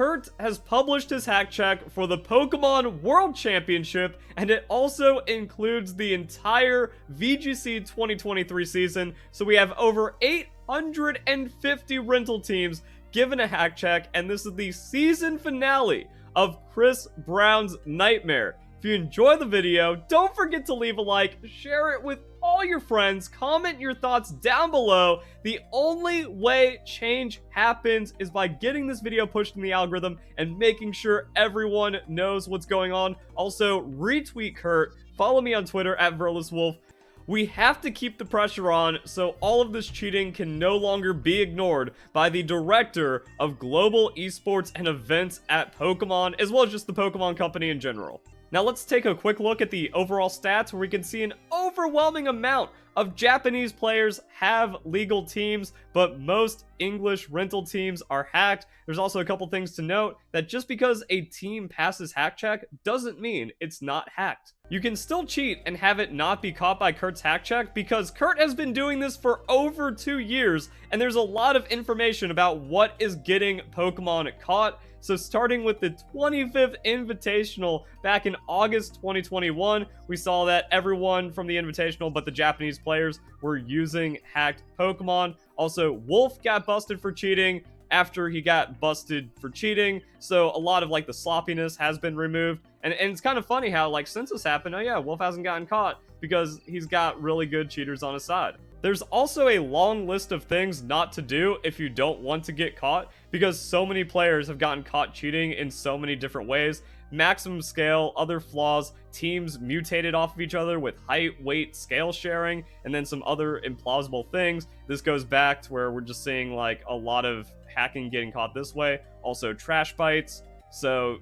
Kurt has published his hack check for the Pokemon World Championship, and it also includes the entire VGC 2023 season, so we have over 850 rental teams given a hack check, and this is the season finale of Chris Brown's Nightmare. If you enjoy the video, don't forget to leave a like, share it with all your friends, comment your thoughts down below. The only way change happens is by getting this video pushed in the algorithm and making sure everyone knows what's going on. Also, retweet Kurt, follow me on Twitter at Verlisify. We have to keep the pressure on so all of this cheating can no longer be ignored by the director of global esports and events at Pokemon, as well as just the Pokemon company in general. Now let's take a quick look at the overall stats, where we can see an overwhelming amount of Japanese players have legal teams, but most English rental teams are hacked. There's also a couple things to note, that just because a team passes hack check doesn't mean it's not hacked. You can still cheat and have it not be caught by Kurt's hack check, because Kurt has been doing this for over 2 years, and there's a lot of information about what is getting Pokemon caught. So starting with the 25th Invitational back in August 2021, we saw that everyone from the Invitational but the Japanese players were using hacked Pokemon. Also, Wolf got busted for cheating after he got busted for cheating, so a lot of like the sloppiness has been removed. And it's kind of funny how like since this happened, oh yeah, Wolf hasn't gotten caught because he's got really good cheaters on his side. There's also a long list of things not to do if you don't want to get caught, because so many players have gotten caught cheating in so many different ways. Maximum scale, other flaws, teams mutated off of each other with height, weight, scale sharing, and then some other implausible things. This goes back to where we're just seeing like a lot of hacking getting caught this way. Also trash bites, so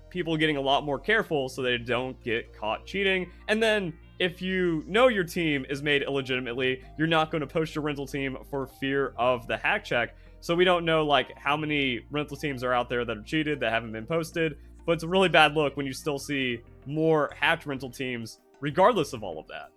people getting a lot more careful so they don't get caught cheating. And then if you know your team is made illegitimately, you're not going to post your rental team for fear of the hack check. So we don't know like how many rental teams are out there that are cheated that haven't been posted, but it's a really bad look when you still see more hacked rental teams regardless of all of that.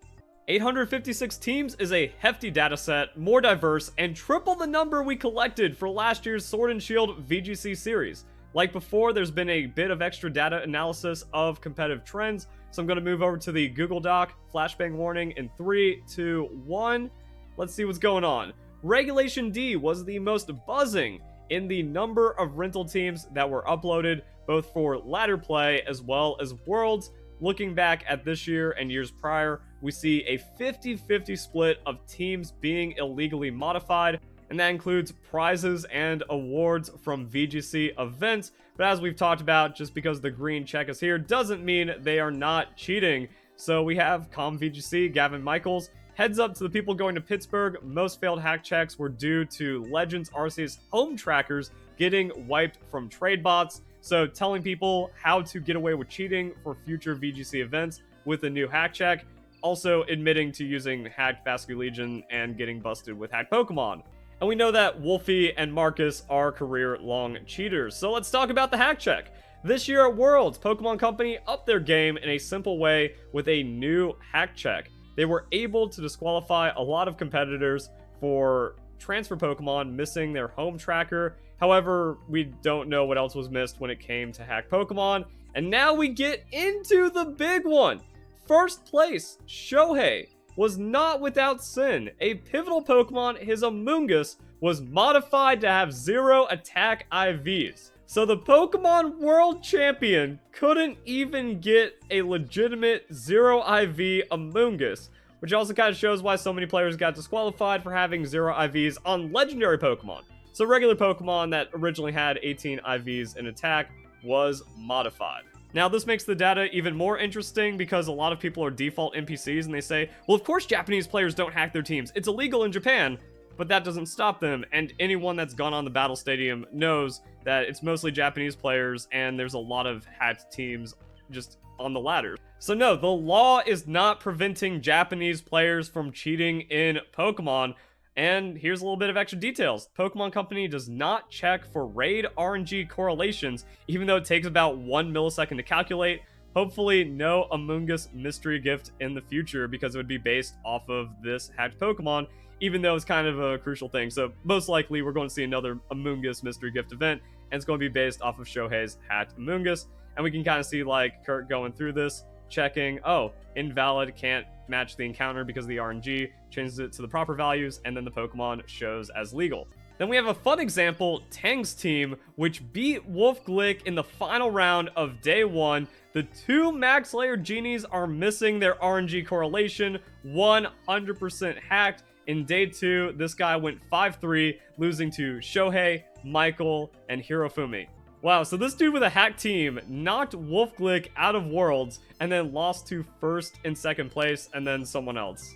856 teams is a hefty data set, more diverse, and triple the number we collected for last year's Sword and Shield VGC series. Like before, there's been a bit of extra data analysis of competitive trends, so I'm going to move over to the Google Doc. Flashbang warning in 3, 2, 1. Let's see what's going on. Regulation D was the most buzzing in the number of rental teams that were uploaded, both for ladder play as well as Worlds. Looking back at this year and years prior, we see a 50-50 split of teams being illegally modified, and that includes prizes and awards from VGC events. But as we've talked about, just because the green check is here doesn't mean they are not cheating. So we have VGC, Gavin Michaels. Heads up to the people going to Pittsburgh, most failed hack checks were due to Legends Arceus home trackers getting wiped from trade bots. So telling people how to get away with cheating for future VGC events with a new hack check. Also admitting to using hacked Basque Legion and getting busted with hacked Pokemon. And we know that Wolfey and Marcus are career-long cheaters. So let's talk about the hack check. This year at Worlds, Pokemon Company upped their game in a simple way with a new hack check. They were able to disqualify a lot of competitors for transfer Pokemon missing their home tracker. However, we don't know what else was missed when it came to hack Pokemon. And now we get into the big one. First place, Shohei, was not without sin. A pivotal Pokemon, his Amoonguss, was modified to have 0 attack IVs. So the Pokemon World Champion couldn't even get a legitimate 0 IV Amoonguss, which also kind of shows why so many players got disqualified for having 0 IVs on legendary Pokemon. So regular Pokemon that originally had 18 IVs in attack was modified. Now, this makes the data even more interesting because a lot of people are default NPCs and they say, well, of course Japanese players don't hack their teams. It's illegal in Japan, but that doesn't stop them. And anyone that's gone on the Battle Stadium knows that it's mostly Japanese players and there's a lot of hacked teams just on the ladder. So no, the law is not preventing Japanese players from cheating in Pokemon. And here's a little bit of extra details. Pokemon Company does not check for raid RNG correlations, even though it takes about 1 millisecond to calculate. Hopefully no Amoonguss mystery gift in the future, because it would be based off of this hacked Pokemon, even though it's kind of a crucial thing. So most likely we're going to see another Amoonguss mystery gift event, and it's going to be based off of Shohei's hacked Amoonguss. And we can kind of see like Kurt going through this, checking, oh, invalid, can't match the encounter because of the RNG, changes it to the proper values, and then the Pokemon shows as legal. Then we have a fun example, Tang's team, which beat Wolf Glick in the final round of day 1. The 2 max layer genies are missing their RNG correlation, 100% hacked. In day 2, this guy went 5-3, losing to Shohei, Michael, and Hirofumi. Wow, so this dude with a hacked team knocked Wolf Glick out of Worlds and then lost to 1st and 2nd place and then someone else.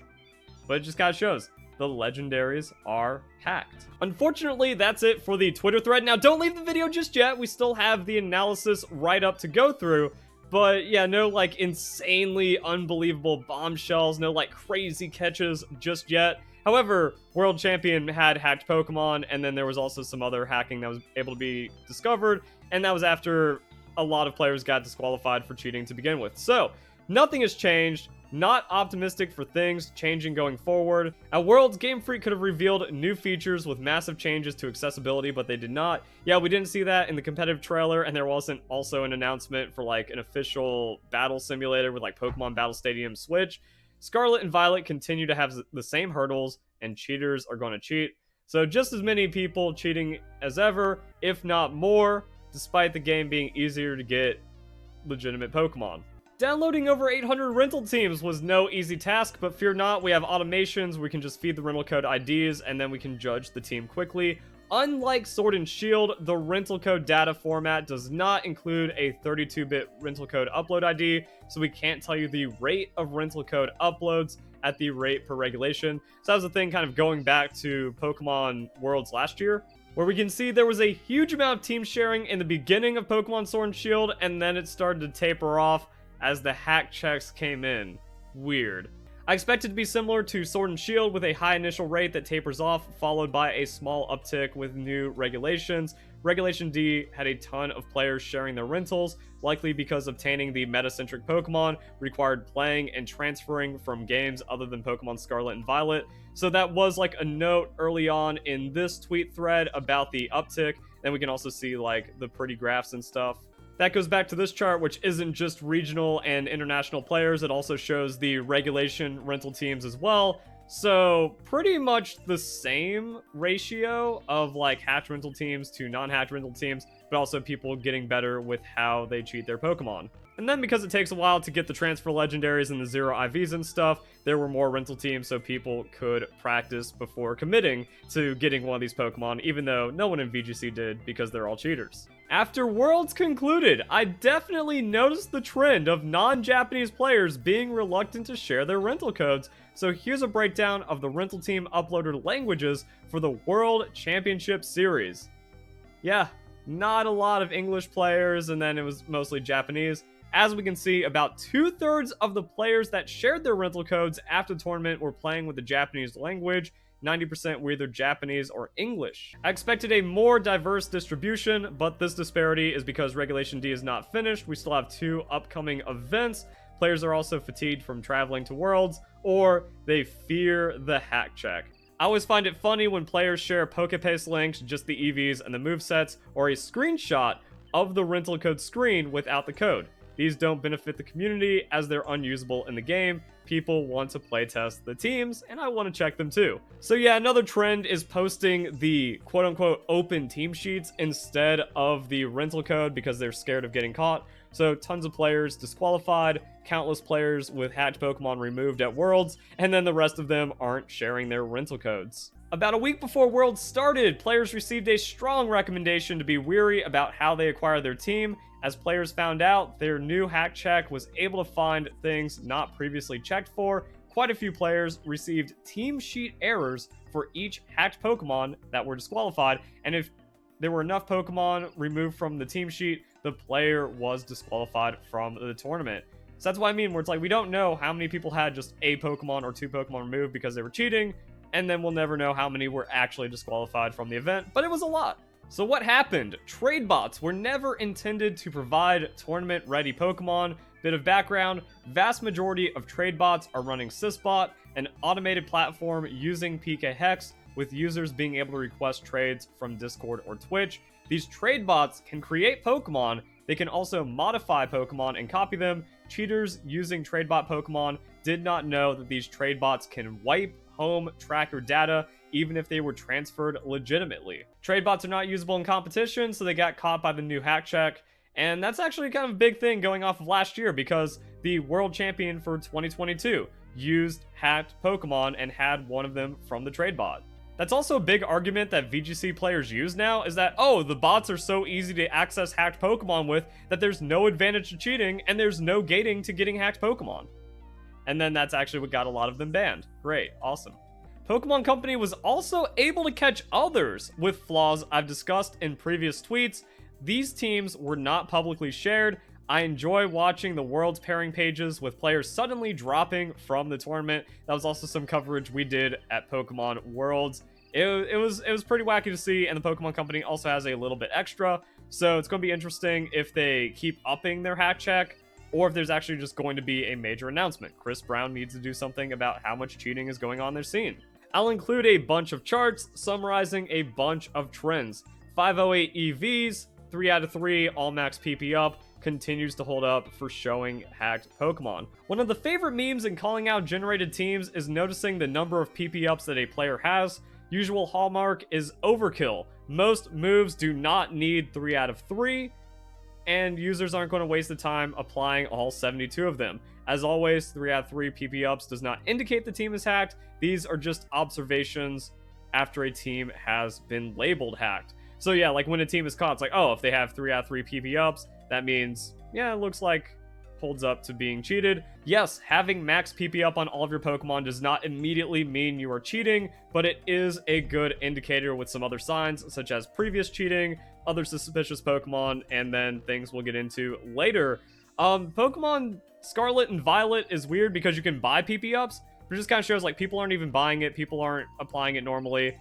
But it just kind of shows the legendaries are hacked. Unfortunately, that's it for the Twitter thread. Now, don't leave the video just yet. We still have the analysis write-up to go through. But yeah, no like insanely unbelievable bombshells, no like crazy catches just yet. However, World Champion had hacked Pokemon, and then there was also some other hacking that was able to be discovered, and that was after a lot of players got disqualified for cheating to begin with. So, nothing has changed. Not optimistic for things changing going forward. At Worlds, Game Freak could have revealed new features with massive changes to accessibility, but they did not. Yeah, we didn't see that in the competitive trailer, and there wasn't also an announcement for like an official battle simulator with like Pokemon Battle Stadium Switch. Scarlet and Violet continue to have the same hurdles, and cheaters are going to cheat. So just as many people cheating as ever, if not more, despite the game being easier to get legitimate Pokemon. Downloading over 800 rental teams was no easy task, but fear not, we have automations. We can just feed the rental code IDs, and then we can judge the team quickly. Unlike Sword and Shield, the rental code data format does not include a 32-bit rental code upload ID, so we can't tell you the rate of rental code uploads at the rate per regulation. So that was the thing kind of going back to Pokemon Worlds last year, where we can see there was a huge amount of team sharing in the beginning of Pokemon Sword and Shield, and then it started to taper off as the hack checks came in. Weird. I expect it to be similar to Sword and Shield with a high initial rate that tapers off, followed by a small uptick with new regulations. Regulation D had a ton of players sharing their rentals, likely because obtaining the meta-centric Pokemon required playing and transferring from games other than Pokemon Scarlet and Violet. So that was like a note early on in this tweet thread about the uptick. Then we can also see like the pretty graphs and stuff. That goes back to this chart, which isn't just regional and international players. It also shows the regulation rental teams as well. So pretty much the same ratio of like hatch rental teams to non-hatch rental teams, but also people getting better with how they cheat their Pokemon. And then because it takes a while to get the transfer legendaries and the zero IVs and stuff, there were more rental teams so people could practice before committing to getting one of these Pokemon, even though no one in VGC did because they're all cheaters. After Worlds concluded, I definitely noticed the trend of non-Japanese players being reluctant to share their rental codes. So here's a breakdown of the rental team uploaded languages for the World Championship Series. Yeah, not a lot of English players, and then it was mostly Japanese. As we can see, about 2/3 of the players that shared their rental codes after the tournament were playing with the Japanese language. 90% were either Japanese or English. I expected a more diverse distribution, but this disparity is because Regulation D is not finished. We still have 2 upcoming events. Players are also fatigued from traveling to Worlds, or they fear the hack check. I always find it funny when players share PokePaste links, just the EVs and the movesets, or a screenshot of the rental code screen without the code. These don't benefit the community as they're unusable in the game. People want to playtest the teams, and I want to check them too. So yeah, another trend is posting the quote-unquote open team sheets instead of the rental code because they're scared of getting caught. So tons of players disqualified, countless players with hacked Pokemon removed at Worlds, and then the rest of them aren't sharing their rental codes. About a week before Worlds started, players received a strong recommendation to be wary about how they acquire their team. As players found out, their new hack check was able to find things not previously checked for. Quite a few players received team sheet errors for each hacked Pokemon that were disqualified, and if there were enough Pokemon removed from the team sheet, the player was disqualified from the tournament. So that's what I mean, where it's like we don't know how many people had just a Pokemon or 2 Pokemon removed because they were cheating, and then we'll never know how many were actually disqualified from the event, but it was a lot. So what happened? Trade bots were never intended to provide tournament-ready Pokemon. Bit of background, vast majority of trade bots are running Sysbot, an automated platform using PK Hex, with users being able to request trades from Discord or Twitch. These trade bots can create Pokemon. They can also modify Pokemon and copy them. Cheaters using trade bot Pokemon did not know that these trade bots can wipe home tracker data even if they were transferred legitimately. Trade bots are not usable in competition, so they got caught by the new hack check. And that's actually kind of a big thing going off of last year, because the world champion for 2022 used hacked Pokemon and had one of them from the trade bot. That's also a big argument that VGC players use now, is that, oh, the bots are so easy to access hacked Pokemon with that there's no advantage to cheating and there's no gating to getting hacked Pokemon. And then that's actually what got a lot of them banned. Great, awesome. Pokemon Company was also able to catch others with flaws I've discussed in previous tweets. These teams were not publicly shared. I enjoy watching the Worlds pairing pages with players suddenly dropping from the tournament. That was also some coverage we did at Pokemon Worlds. It was pretty wacky to see, and the Pokemon Company also has a little bit extra, so it's going to be interesting if they keep upping their hack check, or if there's actually just going to be a major announcement. Chris Brown needs to do something about how much cheating is going on in their scene. I'll include a bunch of charts summarizing a bunch of trends. 508 EVs, 3 out of 3, all max PP up, continues to hold up for showing hacked Pokemon. One of the favorite memes in calling out generated teams is noticing the number of PP ups that a player has. Usual hallmark is overkill. Most moves do not need 3 out of 3, and users aren't going to waste the time applying all 72 of them. As always, 3 out of 3 PP ups does not indicate the team is hacked. These are just observations after a team has been labeled hacked. So yeah, like when a team is caught, it's like, oh, if they have 3 out of 3 PP ups, that means, yeah, it looks like holds up to being cheated. Yes, having max PP up on all of your Pokemon does not immediately mean you are cheating, but it is a good indicator with some other signs, such as previous cheating, other suspicious Pokemon, and then things we'll get into later. Pokemon Scarlet and Violet is weird because you can buy PP ups, but it just kind of shows like people aren't even buying it, people aren't applying it normally.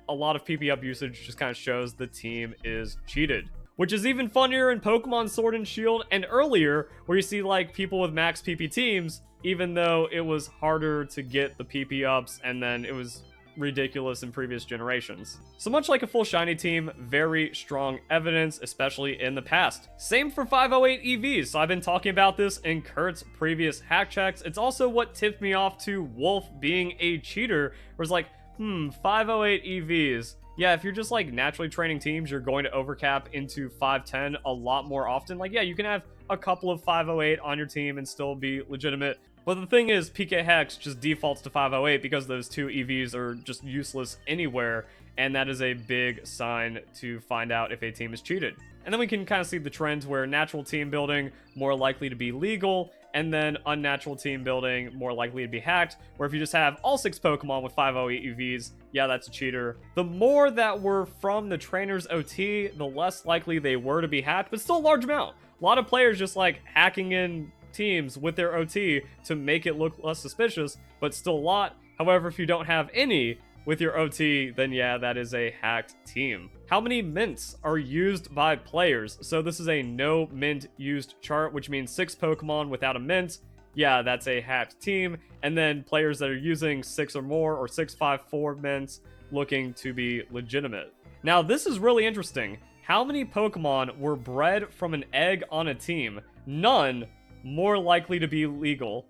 A lot of PP up usage just kind of shows the team is cheated. Which is even funnier in Pokemon Sword and Shield and earlier, where you see like people with max PP teams, even though it was harder to get the PP ups and then it was ridiculous in previous generations. So much like a full shiny team, very strong evidence, especially in the past. Same for 508 EVs, so I've been talking about this in Kurt's previous hack checks. It's also what tipped me off to Wolf being a cheater, where it's like, 508 EVs. Yeah, if you're just like naturally training teams, you're going to overcap into 510 a lot more often. Like, yeah, you can have a couple of 508 on your team and still be legitimate. But the thing is, PK Hex just defaults to 508 because those two EVs are just useless anywhere. And that is a big sign to find out if a team is cheated. And then we can kind of see the trends where natural team building, more likely to be legal, and then unnatural team building, more likely to be hacked, where if you just have all 6 Pokemon with 508 EVs, yeah, that's a cheater. The more that were from the trainer's OT, the less likely they were to be hacked, but still a large amount. A lot of players just like hacking in teams with their OT to make it look less suspicious, but still a lot. However, if you don't have any with your OT, then yeah, that is a hacked team. How many mints are used by players? So this is a no mint used chart, which means 6 Pokemon without a mint. Yeah, that's a hacked team. And then players that are using 6 or more, or 654 mints, looking to be legitimate. Now, this is really interesting. How many Pokemon were bred from an egg on a team? None. More likely to be legal.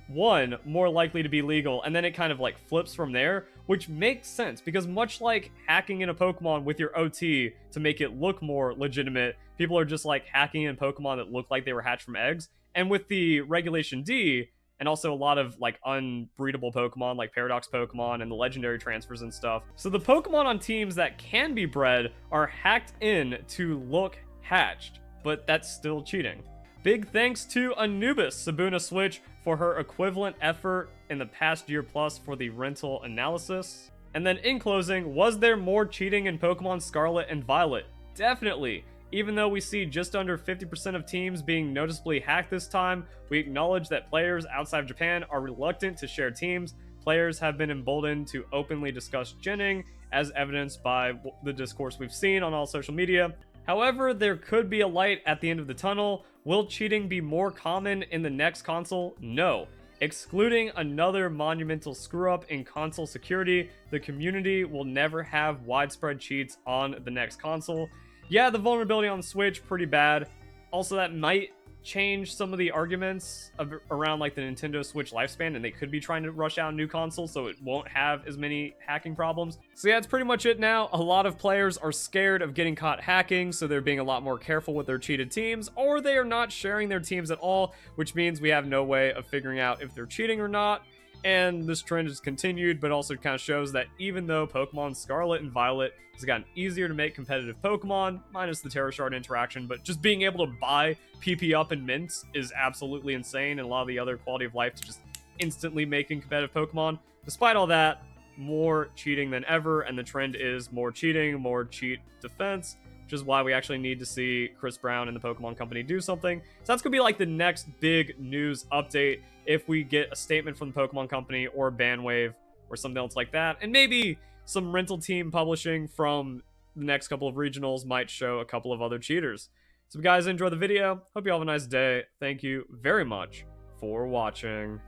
1 more likely to be legal, and then it kind of like flips from there, which makes sense because much like hacking in a Pokemon with your OT to make it look more legitimate, people are just like hacking in Pokemon that look like they were hatched from eggs. And with the Regulation D, and also a lot of like unbreedable Pokemon like Paradox Pokemon and the legendary transfers and stuff, so the Pokemon on teams that can be bred are hacked in to look hatched, but that's still cheating. Big thanks to Anubis Sabuna Switch for her equivalent effort in the past year plus for the rental analysis. And then in closing, was there more cheating in Pokemon Scarlet and Violet? Definitely. Even though we see just under 50% of teams being noticeably hacked this time, we acknowledge that players outside of Japan are reluctant to share teams. Players have been emboldened to openly discuss ginning, as evidenced by the discourse we've seen on all social media. However, there could be a light at the end of the tunnel. Will cheating be more common in the next console? No. Excluding another monumental screw-up in console security, the community will never have widespread cheats on the next console. Yeah, the vulnerability on the Switch, pretty bad. Also, that might change some of the arguments around like the Nintendo Switch lifespan, and they could be trying to rush out a new console so it won't have as many hacking problems. So yeah, that's pretty much it now. A lot of players are scared of getting caught hacking, so they're being a lot more careful with their cheated teams, or they are not sharing their teams at all, which means we have no way of figuring out if they're cheating or not. And this trend has continued, but also kind of shows that even though Pokemon Scarlet and Violet has gotten easier to make competitive Pokemon, minus the Terra Shard interaction, but just being able to buy PP up in mints is absolutely insane, and a lot of the other quality of life to just instantly making competitive Pokemon. Despite all that, more cheating than ever, and the trend is more cheating, more cheat defense, which is why we actually need to see Chris Brown and the Pokemon Company do something. So that's going to be like the next big news update if we get a statement from the Pokemon Company or Banwave or something else like that. And maybe some rental team publishing from the next couple of regionals might show a couple of other cheaters. So if you guys enjoyed the video, hope you all have a nice day. Thank you very much for watching.